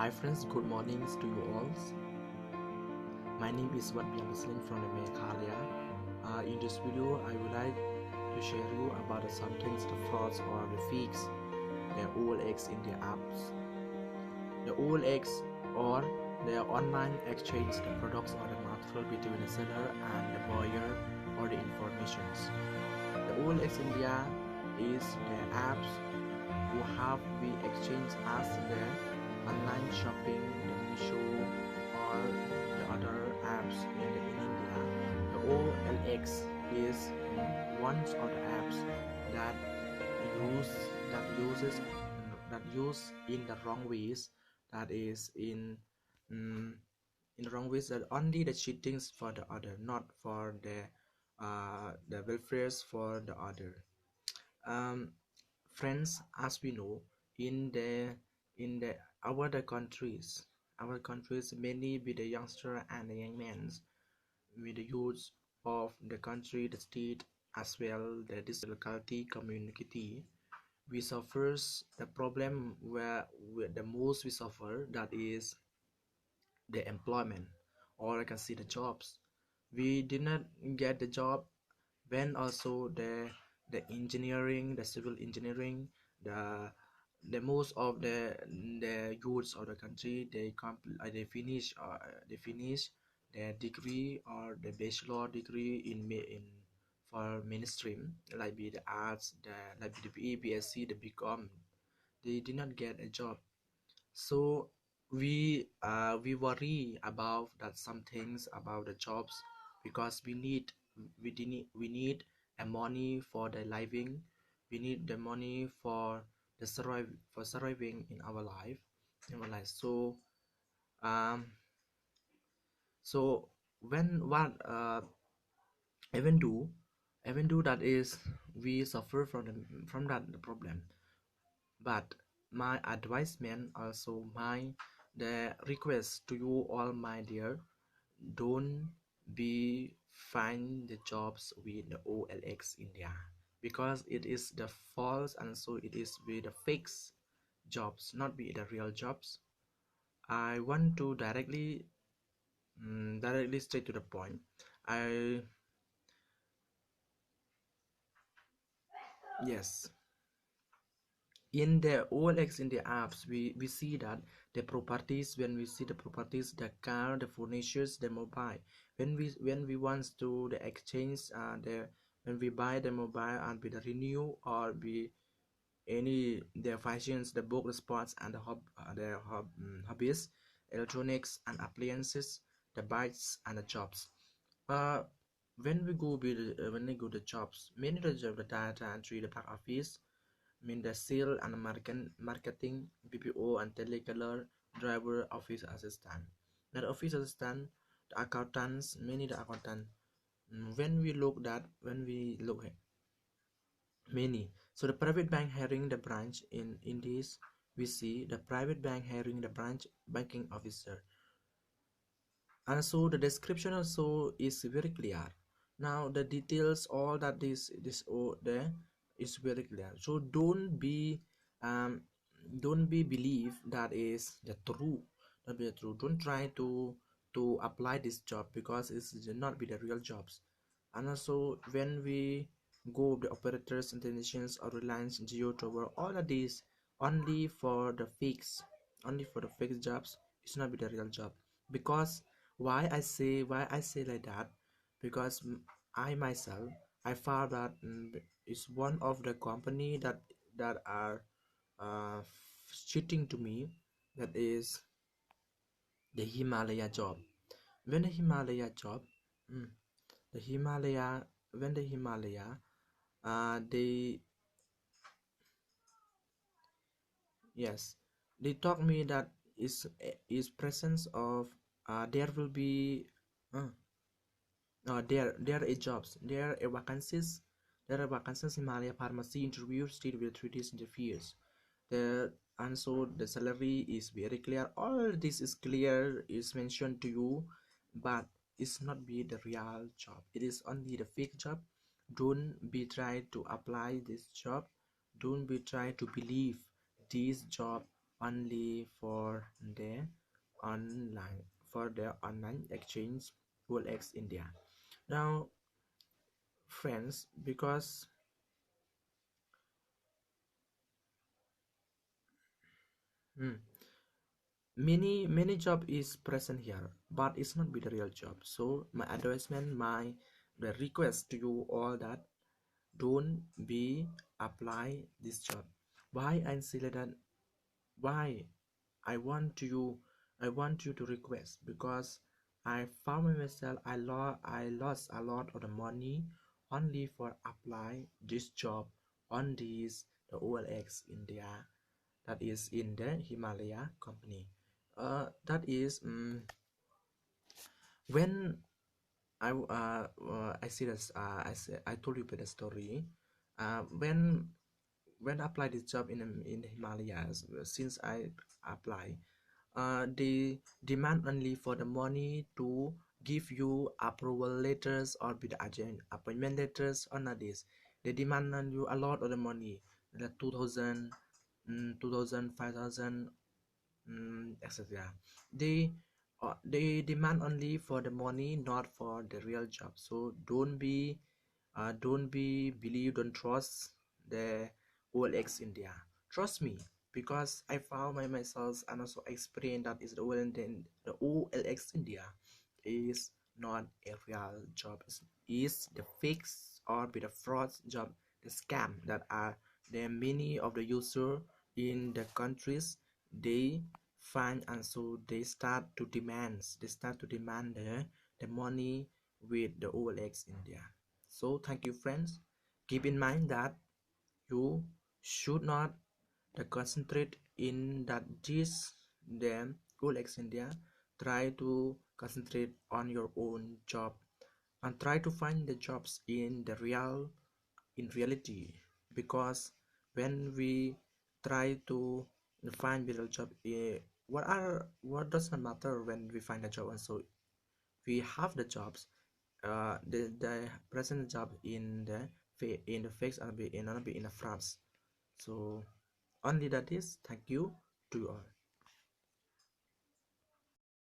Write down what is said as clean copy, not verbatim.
Hi friends, good mornings to you all. My name is Wat Piang listening from the Meghalaya. In this video, I would like to share you about some things, the frauds or the fakes, the OLX India apps. The OLX or the online exchange the products or the material between the seller and the buyer or the informations. The OLX India is the apps who have we exchange as the online shopping, the Meesho or the other apps in India. The OLX is one of the apps that use that uses that use in the wrong ways, that is in the wrong ways, that only the cheatings for the other, not for the welfares for the other. um, Friends, as we know, in the our countries, many with the youngster and the young men, with the youths of the country, the state, as well this locality community, we suffers the problem where the most we suffer, that is the employment, or I can see the jobs. We did not get the job, when also the engineering, the civil engineering, the most of the youths of the country, they finish their degree or the bachelor degree in for mainstream, like be the arts, like be the BE, BSc, the BCom. They did not get a job. So we worry about that, some things about the jobs, because we need a money for the living. We need the money for the surviving in our life. Um so when what even do that is, we suffer from that problem. But my advisement, also my the request to you all, my dear, don't be find the jobs with the OLX India, because it is the false, and so it is with the fakes jobs, not with the real jobs. I want to directly straight to the point. I Yes, in the OLX in the apps, we see that the properties, when we see the properties, the car, the furnitures, the mobile, when we want to the exchange, the when we buy the mobile and be the renew, or be any the fashions, the book, the sports, and hobbies, electronics and appliances, the bikes and the jobs. uh when we go to jobs, many of the data entry, the back office, mean the sale and marketing, BPO and telecolor, driver, office assistant. Now the office assistant, the accountants, many the accountant. When we look at many, so the private bank hiring the branch in this, we see the private bank hiring the branch banking officer, and so the description also is very clear. Now the details, all that there is very clear. So um don't be believe that is the true, not be the true. Don't try to apply this job, because it's not be the real jobs. And also, when we go the operators, internations, or Reliance, Geo Tower, all of these only for the fixed jobs. It's not be the real job. Because why I say like that, because I myself, I found that it's one of the company that are cheating to me, that is the Himalaya job. When the Himalaya job, mm, the Himalaya when the Himalaya, they yes, they told me that is presence of, there will be, uh, there are jobs, there are vacancies in Himalaya pharmacy interview still with 3 days interviews there. And so the salary is very clear, all this is clear, is mentioned to you, but it's not be the real job, it is only the fake job. Don't be try to apply this job, don't be try to believe this job only online for the online exchange OLX India. Now, friends, because hmm, many job is present here, but it's not be the real job. So my advertisement, my the request to you all that don't be apply this job. Why I say that? Why I want you I want you to request? Because I found myself I lost a lot of the money only for apply this job on this the OLX India, that is in the Himalaya company. That is when I see this I told you about the story. When I apply this job in the Himalayas, since I apply, they demand only for the money to give you approval letters or be the agent appointment letters or not this. They demand on you a lot of the money, the 2000, 2000, 5000, etc. They demand only for the money, not for the real job. So don't be believe, don't trust the OLX India. Trust me, because I found by myself and also experienced that is the OLX India is not a real job. Is the fix or be the fraud job, the scam that are there. Many of the user in the countries, they find, and so they start to demand the money with the OLX India. So thank you, friends. Keep in mind that you should not concentrate in that this them OLX India. Try to concentrate on your own job and try to find the jobs in reality, because when we try to find real job, what doesn't matter when we find a job, and so we have the jobs, the present job in the face and be in the France. So only that is thank you to you all.